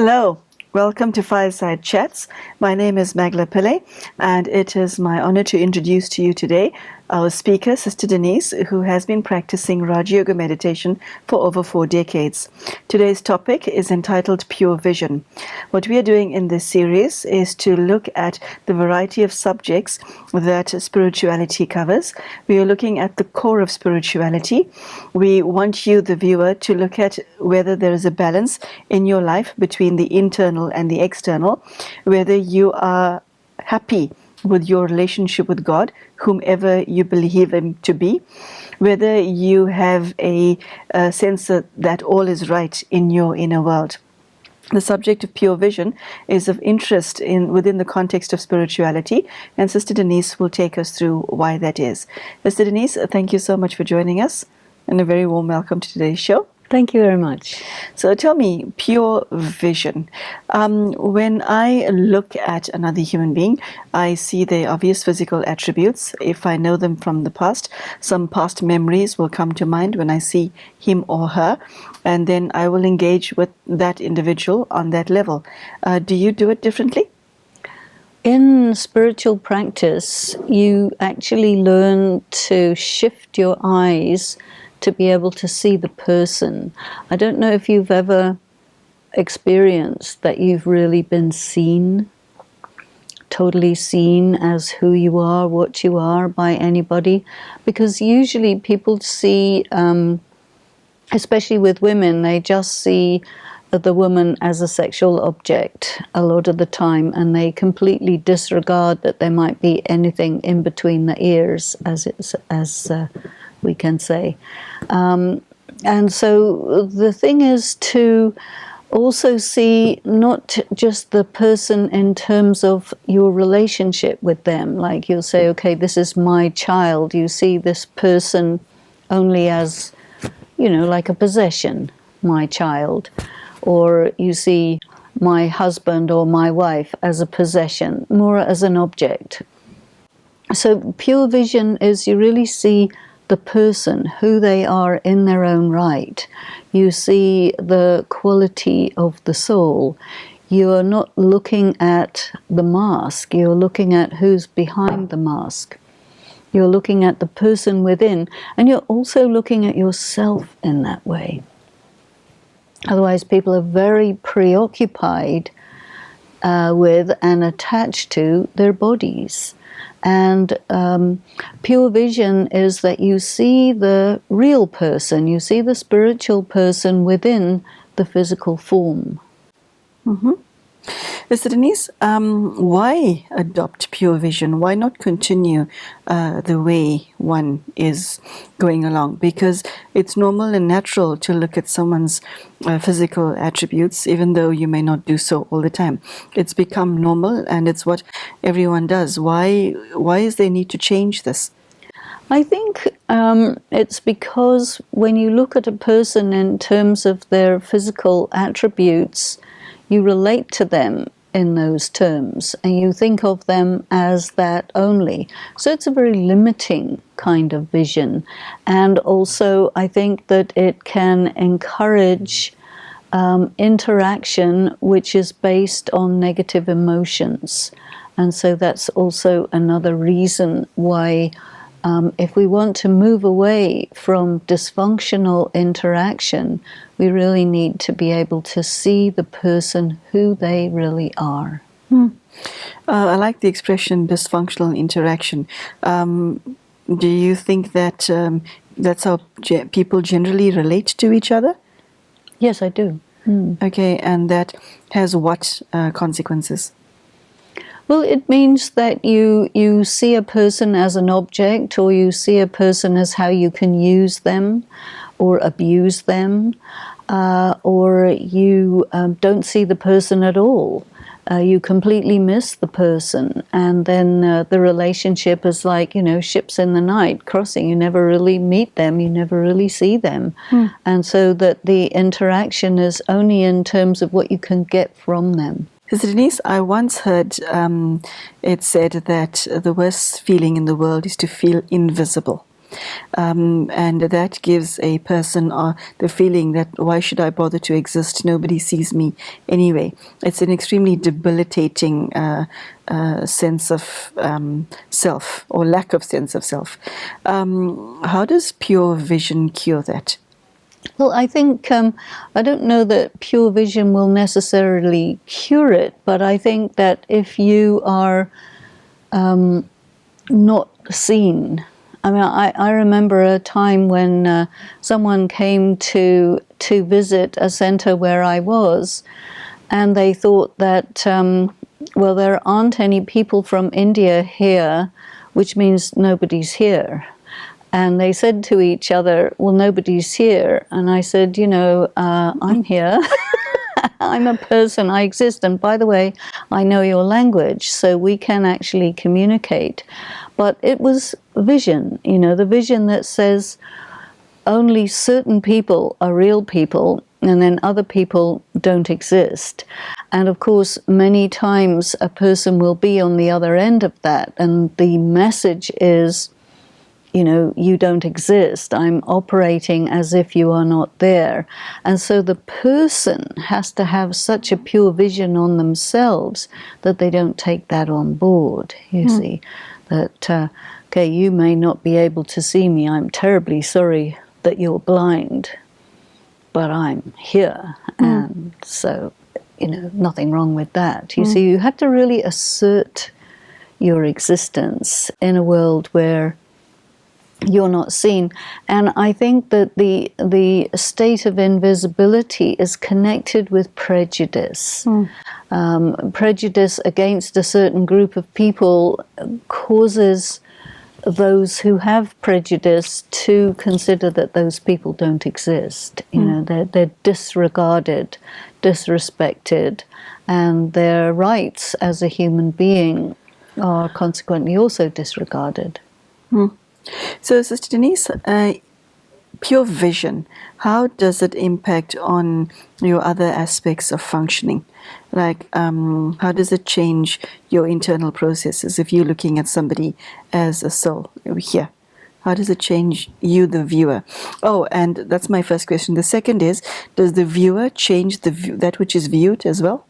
Hello, welcome to Fireside Chats. My name is Magela Pillai, and it is my honor to introduce to you today our speaker, Sister Denise, who has been practicing Rajyoga Meditation for over 4 decades. Today's topic is entitled Pure Vision. What we are doing in this series is to look at the variety of subjects that spirituality covers. We are looking at the core of spirituality. We want you, the viewer, to look at whether there is a balance in your life between the internal and the external, whether you are happy with your relationship with God, whomever you believe Him to be, whether you have a sense that all is right in your inner world. The subject of pure vision is of interest within the context of spirituality, and Sister Denise will take us through why that is. Sister Denise, thank you so much for joining us, and a very warm welcome to today's show. Thank you very much. So tell me, pure vision. When I look at another human being, I see their obvious physical attributes. If I know them from the past, some past memories will come to mind when I see him or her, and then I will engage with that individual on that level. Do you do it differently? In spiritual practice, you actually learn to shift your eyes to be able to see the person. I don't know if you've ever experienced that you've really been seen, totally seen as who you are, what you are by anybody. Because usually people see, especially with women, they just see the woman as a sexual object a lot of the time, and they completely disregard that there might be anything in between the ears, as we can say. And so the thing is to also see not just the person in terms of your relationship with them. Like you'll say, okay, this is my child. You see this person only as, like a possession, my child. Or you see my husband or my wife as a possession, more as an object. So pure vision is you really see the person, who they are in their own right. You see the quality of the soul. You are not looking at the mask, you're looking at who's behind the mask. You're looking at the person within, and you're also looking at yourself in that way. Otherwise, people are very preoccupied with and attached to their bodies. And pure vision is that you see the real person, you see the spiritual person within the physical form. Mm-hmm. Sister Denise, why adopt pure vision? Why not continue the way one is going along? Because it's normal and natural to look at someone's physical attributes, even though you may not do so all the time. It's become normal, and it's what everyone does. Why is there need to change this? I think it's because when you look at a person in terms of their physical attributes, you relate to them in those terms, and you think of them as that only. So it's a very limiting kind of vision. And also, I think that it can encourage interaction which is based on negative emotions. And so that's also another reason why if we want to move away from dysfunctional interaction, we really need to be able to see the person who they really are. I like the expression dysfunctional interaction. Do you think that that's how people generally relate to each other? Yes, I do. Okay, and that has what consequences? Well, it means that you see a person as an object, or you see a person as how you can use them or abuse them, or you don't see the person at all. You completely miss the person, and then the relationship is like, ships in the night crossing. You never really meet them, you never really see them. And so that the interaction is only in terms of what you can get from them. Sister Denise, I once heard it said that the worst feeling in the world is to feel invisible. And that gives a person the feeling that why should I bother to exist? Nobody sees me anyway. It's an extremely debilitating sense of self, or lack of sense of self. How does pure vision cure that? Well, I think, I don't know that pure vision will necessarily cure it, but I think that if you are not seen, I mean, I remember a time when someone came to visit a center where I was, and they thought that, well, there aren't any people from India here, which means nobody's here. And they said to each other, well, nobody's here. And I said, I'm here. I'm a person, I exist. And by the way, I know your language, so we can actually communicate. But it was vision, the vision that says only certain people are real people, and then other people don't exist. And of course, many times a person will be on the other end of that, and the message is, you don't exist. I'm operating as if you are not there. And so the person has to have such a pure vision on themselves that they don't take that on board, you see. That, okay, you may not be able to see me. I'm terribly sorry that you're blind, but I'm here. And so, nothing wrong with that. You see, you have to really assert your existence in a world where you're not seen. And I think that the state of invisibility is connected with prejudice. Prejudice against a certain group of people causes those who have prejudice to consider that those people don't exist. They're disregarded, disrespected, and their rights as a human being are consequently also disregarded. So, Sister Denise, pure vision, how does it impact on your other aspects of functioning? Like, how does it change your internal processes if you're looking at somebody as a soul here? How does it change you, the viewer? Oh, and that's my first question. The second is, does the viewer change that which is viewed as well?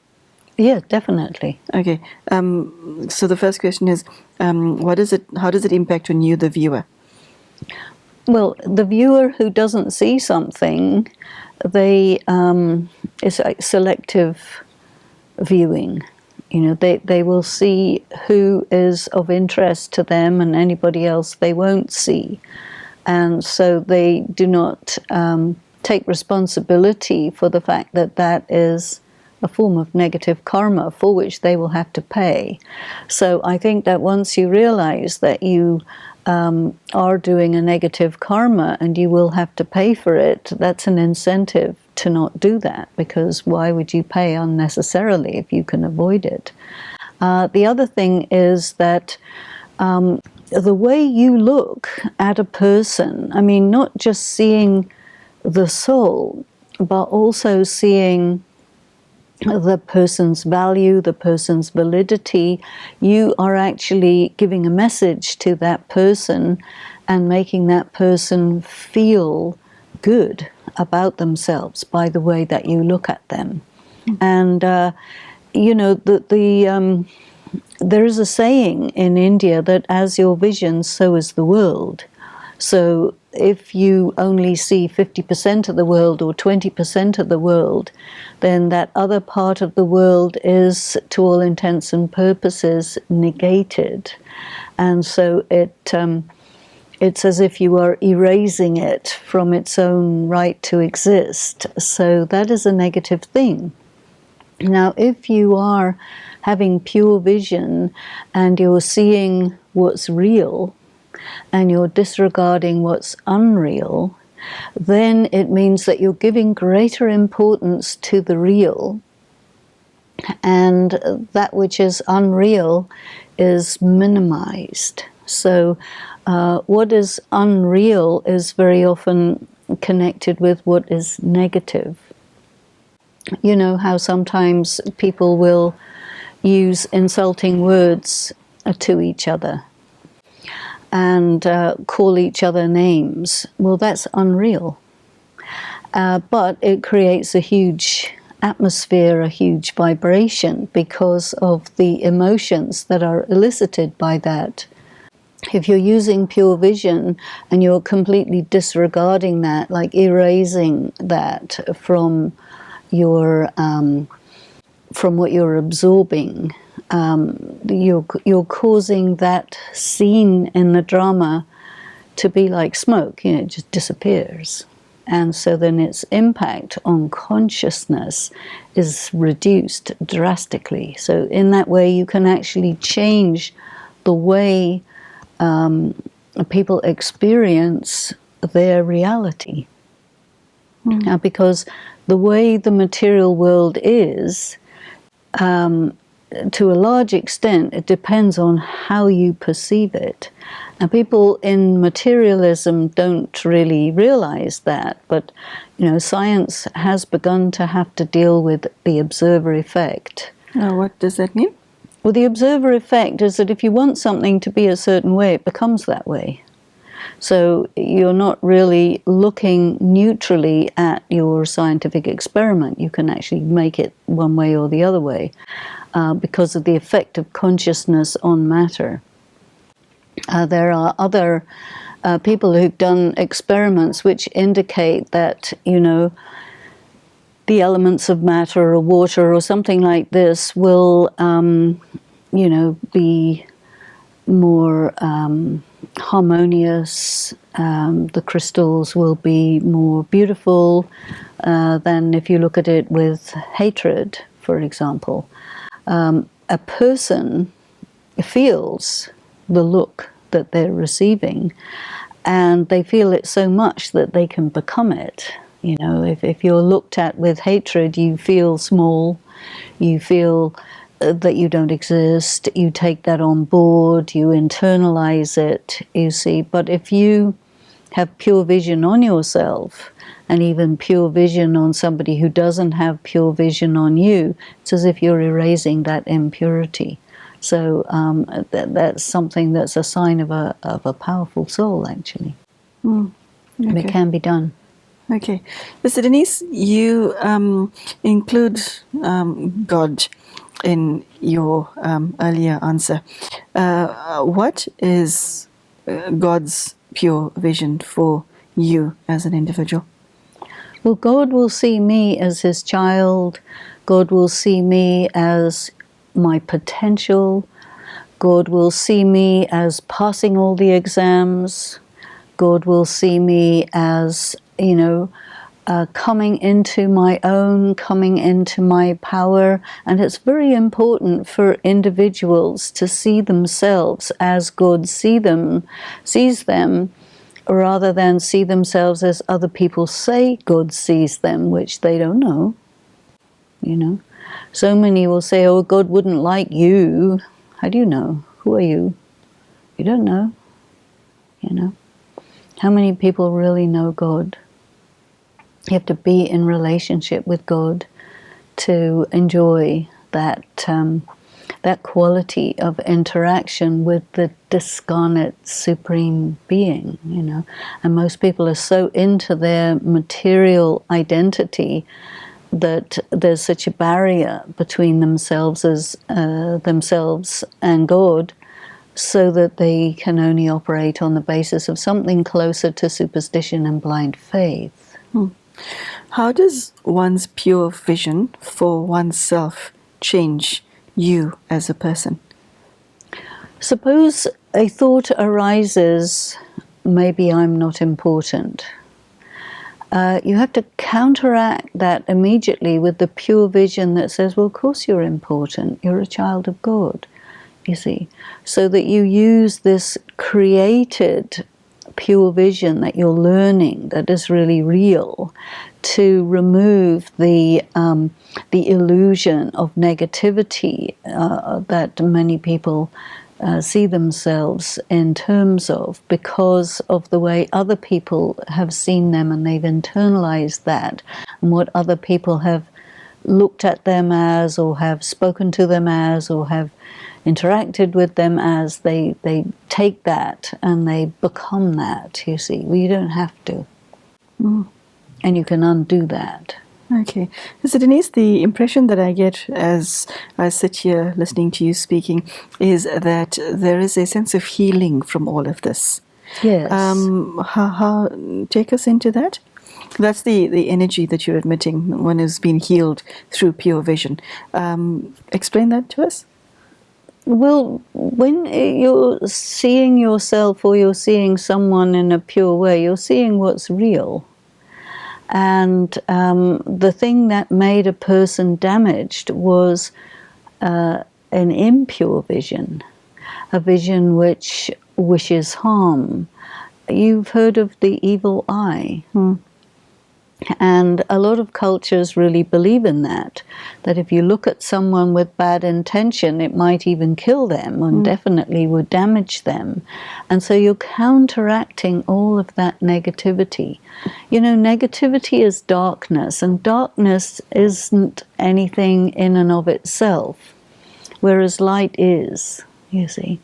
Yeah, definitely. Okay. So the first question is, how does it impact on you, the viewer? Well, the viewer who doesn't see something, it's like selective viewing. They will see who is of interest to them, and anybody else they won't see. And so they do not take responsibility for the fact that that is a form of negative karma for which they will have to pay. So I think that once you realize that you are doing a negative karma and you will have to pay for it, that's an incentive to not do that, because why would you pay unnecessarily if you can avoid it? The other thing is that the way you look at a person, I mean, not just seeing the soul, but also seeing the person's value, the person's validity, you are actually giving a message to that person and making that person feel good about themselves by the way that you look at them. And, there is a saying in India that as your vision, so is the world. So if you only see 50% of the world or 20% of the world, then that other part of the world is, to all intents and purposes, negated. And so it's as if you are erasing it from its own right to exist. So that is a negative thing. Now, if you are having pure vision and you're seeing what's real, and you're disregarding what's unreal, then it means that you're giving greater importance to the real, and that which is unreal is minimized. So what is unreal is very often connected with what is negative. You know how sometimes people will use insulting words to each other. and call each other names. Well, that's unreal. But it creates a huge atmosphere, a huge vibration because of the emotions that are elicited by that. If you're using pure vision and you're completely disregarding that, like erasing that from your from what you're absorbing, you're causing that scene in the drama to be like smoke. You know, it just disappears. And so then its impact on consciousness is reduced drastically. So in that way, you can actually change the way people experience their reality. Because the way the material world is, to a large extent, it depends on how you perceive it. And people in materialism don't really realize that, but science has begun to have to deal with the observer effect. What does that mean? Well, the observer effect is that if you want something to be a certain way, it becomes that way. So you're not really looking neutrally at your scientific experiment. You can actually make it one way or the other way because of the effect of consciousness on matter. There are other people who've done experiments which indicate that, the elements of matter or water or something like this will, be more harmonious. The crystals will be more beautiful than if you look at it with hatred, for example. A person feels the look that they're receiving, and they feel it so much that they can become it. If you're looked at with hatred, you feel small, you feel that you don't exist, you take that on board, you internalize it, you see. But if you have pure vision on yourself, and even pure vision on somebody who doesn't have pure vision on you, it's as if you're erasing that impurity. So that's something that's a sign of a powerful soul, actually. Okay. And it can be done. Okay. Mr. Denise, you include God in your earlier answer. What is God's pure vision for you as an individual? Well, God will see me as his child. God will see me as my potential. God will see me as passing all the exams. God will see me as, coming into my own, coming into my power. And it's very important for individuals to see themselves as God sees them, rather than see themselves as other people say God sees them, which they don't know. So many will say, oh, God wouldn't like you. How do you know? Who are you? You don't know. How many people really know God? You have to be in relationship with God to enjoy that quality of interaction with the discarnate supreme being, And most people are so into their material identity that there's such a barrier between themselves and God, so that they can only operate on the basis of something closer to superstition and blind faith. How does one's pure vision for oneself change you as a person? Suppose a thought arises, maybe I'm not important. You have to counteract that immediately with the pure vision that says, well, of course you're important. You're a child of God, you see. So that you use this created pure vision that you're learning, that is really real, to remove the illusion of negativity that many people see themselves in terms of, because of the way other people have seen them, and they've internalized that, and what other people have looked at them as, or have spoken to them as, or have interacted with them as, they take that and they become that, you see. Well, you don't have to. And you can undo that. Okay. So Denise, the impression that I get as I sit here listening to you speaking is that there is a sense of healing from all of this. Yes. How take us into that? That's the energy that you're admitting, one has been healed through pure vision. Explain that to us. Well, when you're seeing yourself or you're seeing someone in a pure way, you're seeing what's real. And the thing that made a person damaged was an impure vision, a vision which wishes harm. You've heard of the evil eye. And a lot of cultures really believe in that if you look at someone with bad intention, it might even kill them and definitely would damage them. And so you're counteracting all of that negativity. You know, negativity is darkness, and darkness isn't anything in and of itself, whereas light is, you see.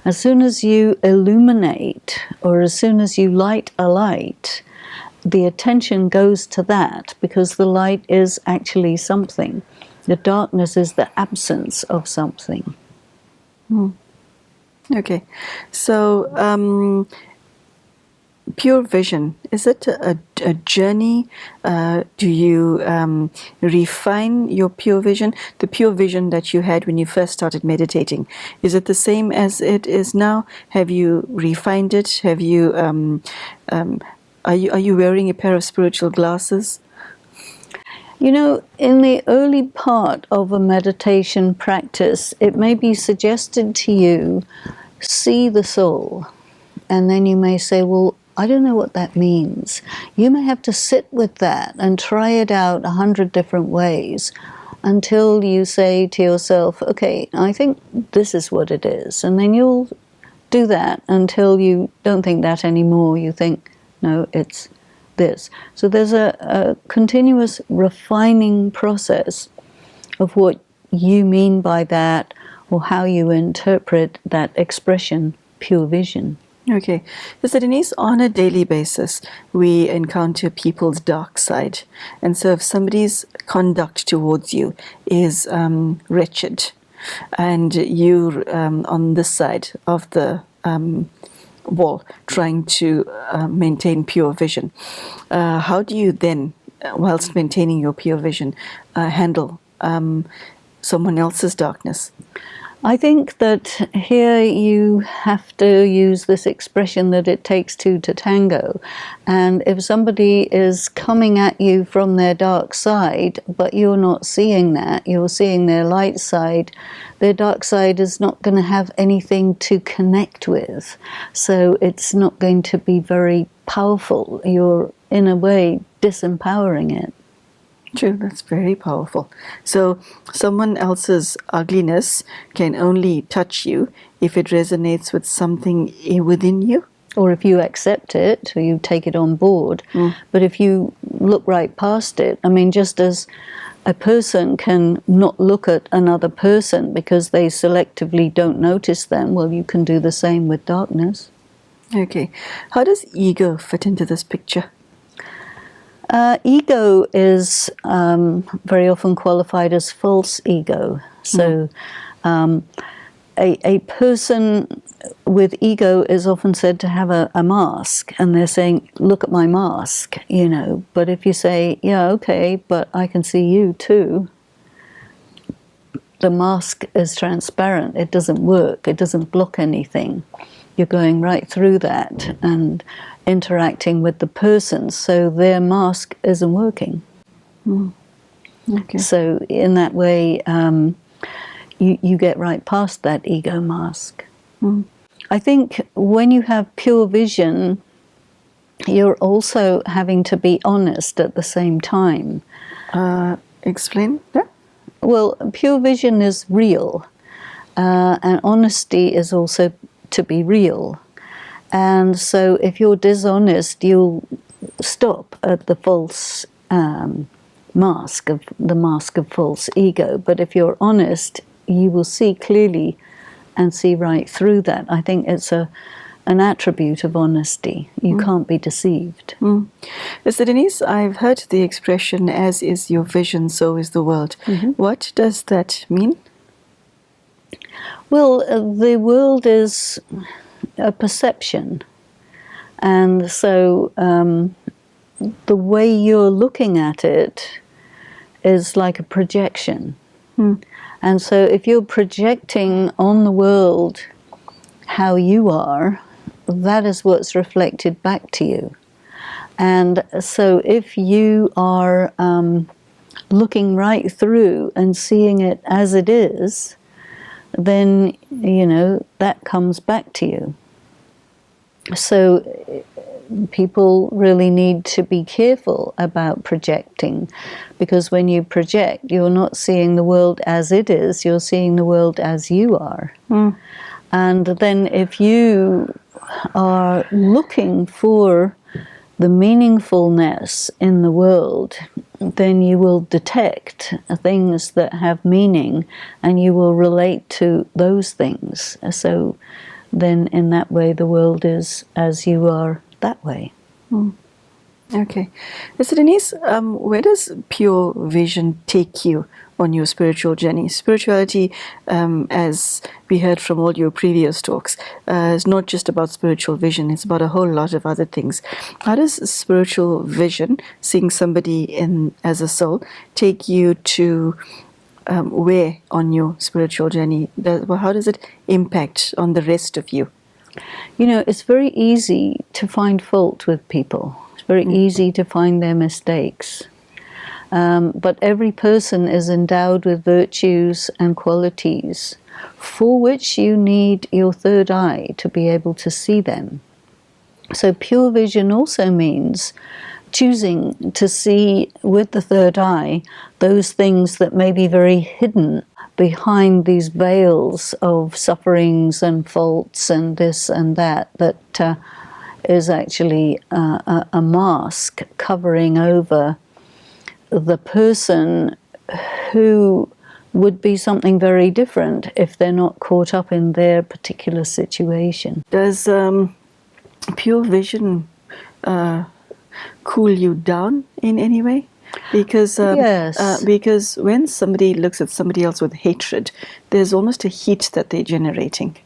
As soon as you illuminate, or as soon as you light a light, the attention goes to that, because the light is actually something. The darkness is the absence of something. Okay. So, pure vision, is it a journey? Do you refine your pure vision? The pure vision that you had when you first started meditating, is it the same as it is now? Have you refined it? Have you... Are you wearing a pair of spiritual glasses? You know, in the early part of a meditation practice, it may be suggested to you, see the soul. And then you may say, well, I don't know what that means. You may have to sit with that and try it out 100 different ways until you say to yourself, okay, I think this is what it is. And then you'll do that until you don't think that anymore. You think, no, it's this. So there's a continuous refining process of what you mean by that, or how you interpret that expression, pure vision. Okay. So Denise, on a daily basis, we encounter people's dark side. And so if somebody's conduct towards you is wretched, and you're on this side of the wall trying to maintain pure vision, how do you then, whilst maintaining your pure vision, handle someone else's darkness? I think that here you have to use this expression that it takes two to tango. And if somebody is coming at you from their dark side, but you're not seeing that, you're seeing their light side, their dark side is not going to have anything to connect with. So it's not going to be very powerful. You're, in a way, disempowering it. True, that's very powerful. So someone else's ugliness can only touch you if it resonates with something within you? Or if you accept it, or you take it on board. But if you look right past it, I mean, just as a person can not look at another person because they selectively don't notice them, well, you can do the same with darkness. Okay. How does ego fit into this picture? Ego is very often qualified as false ego. So a person with ego is often said to have a mask, and they're saying, look at my mask, you know. But if you say, yeah, okay, but I can see you too, the mask is transparent. It doesn't work. It doesn't block anything. You're going right through that and interacting with the person, so their mask isn't working. Okay. So in that way, you get right past that ego mask. I think when you have pure vision, you're also having to be honest at the same time. Explain that? Well, pure vision is real, and honesty is also to be real. And so if you're dishonest, you'll stop at the false the mask of false ego. But if you're honest, you will see clearly and see right through that. I think it's an attribute of honesty. You can't be deceived. Mr. Denise, I've heard the expression, as is your vision, so is the world. What does that mean? Well, the world is a perception. And so the way you're looking at it is like a projection. And so if you're projecting on the world how you are, that is what's reflected back to you. And so if you are looking right through and seeing it as it is, then, you know, that comes back to you. So people really need to be careful about projecting, because when you project, you're not seeing the world as it is, you're seeing the world as you are. And then if you are looking for the meaningfulness in the world, then you will detect things that have meaning and you will relate to those things. So then in that way the world is as you are that way. Okay. Mr. Denise, where does pure vision take you on your spiritual journey? Spirituality, as we heard from all your previous talks, is not just about spiritual vision, it's about a whole lot of other things. How does spiritual vision, seeing somebody in as a soul, take you to where on your spiritual journey? How does it impact on the rest of you? You know, it's very easy to find fault with people. It's very easy to find their mistakes. But every person is endowed with virtues and qualities for which you need your third eye to be able to see them. So pure vision also means choosing to see with the third eye those things that may be very hidden behind these veils of sufferings and faults and this and that is actually a mask covering over the person who would be something very different if they're not caught up in their particular situation. Does pure vision cool you down in any way? Because Yes. because when somebody looks at somebody else with hatred, there's almost a heat that they're generating.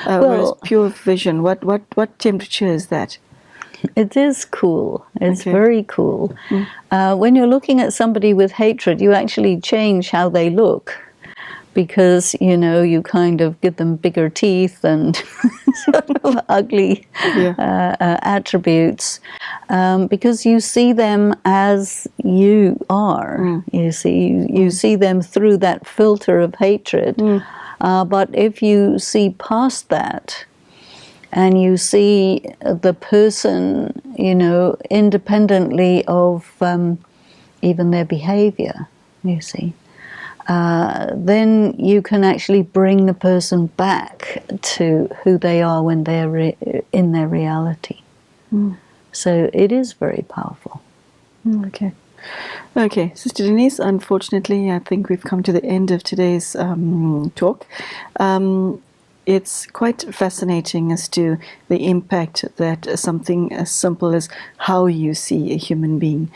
Whereas pure vision, what temperature is that? It is cool. It's Okay. very cool. When you're looking at somebody with hatred, you actually change how they look, because, you know, you kind of give them bigger teeth and sort of ugly attributes, because you see them as you are. You see them through that filter of hatred. But if you see past that, and you see the person, you know, independently of even their behavior, you see, then you can actually bring the person back to who they are when they're in their reality. So it is very powerful. Okay. Okay, Sister Denise, unfortunately, I think we've come to the end of today's talk. It's quite fascinating as to the impact that something as simple as how you see a human being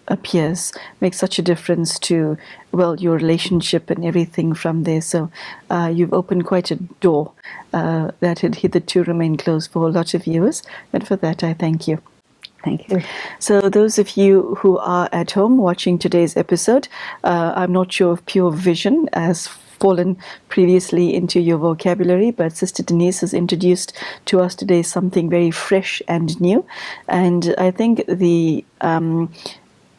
appears makes such a difference to, well, your relationship and everything from there. So you've opened quite a door that had hitherto remained closed for a lot of viewers, and for that I thank you. Thank you. So those of you who are at home watching today's episode, I'm not sure if pure vision has fallen previously into your vocabulary, but Sister Denise has introduced to us today something very fresh and new. And I think the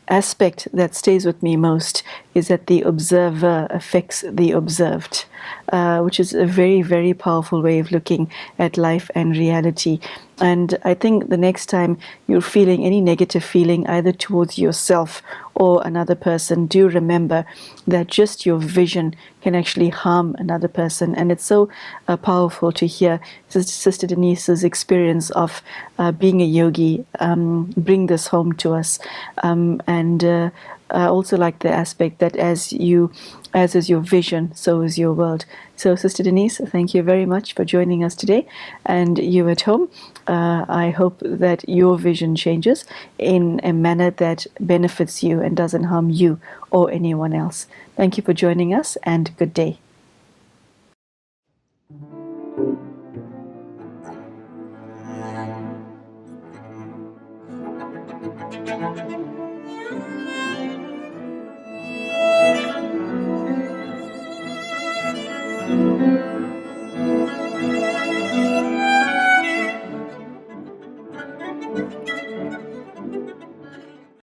aspect that stays with me most is that the observer affects the observed, which is a very, very powerful way of looking at life and reality. And I think the next time you're feeling any negative feeling either towards yourself or another person, do remember that just your vision can actually harm another person. And it's so powerful to hear Sister Denise's experience of being a yogi bring this home to us. And I also like the aspect that as is your vision, so is your world. So, Sister Denise, thank you very much for joining us today. And you at home, I hope that your vision changes in a manner that benefits you and doesn't harm you or anyone else. Thank you for joining us, and good day.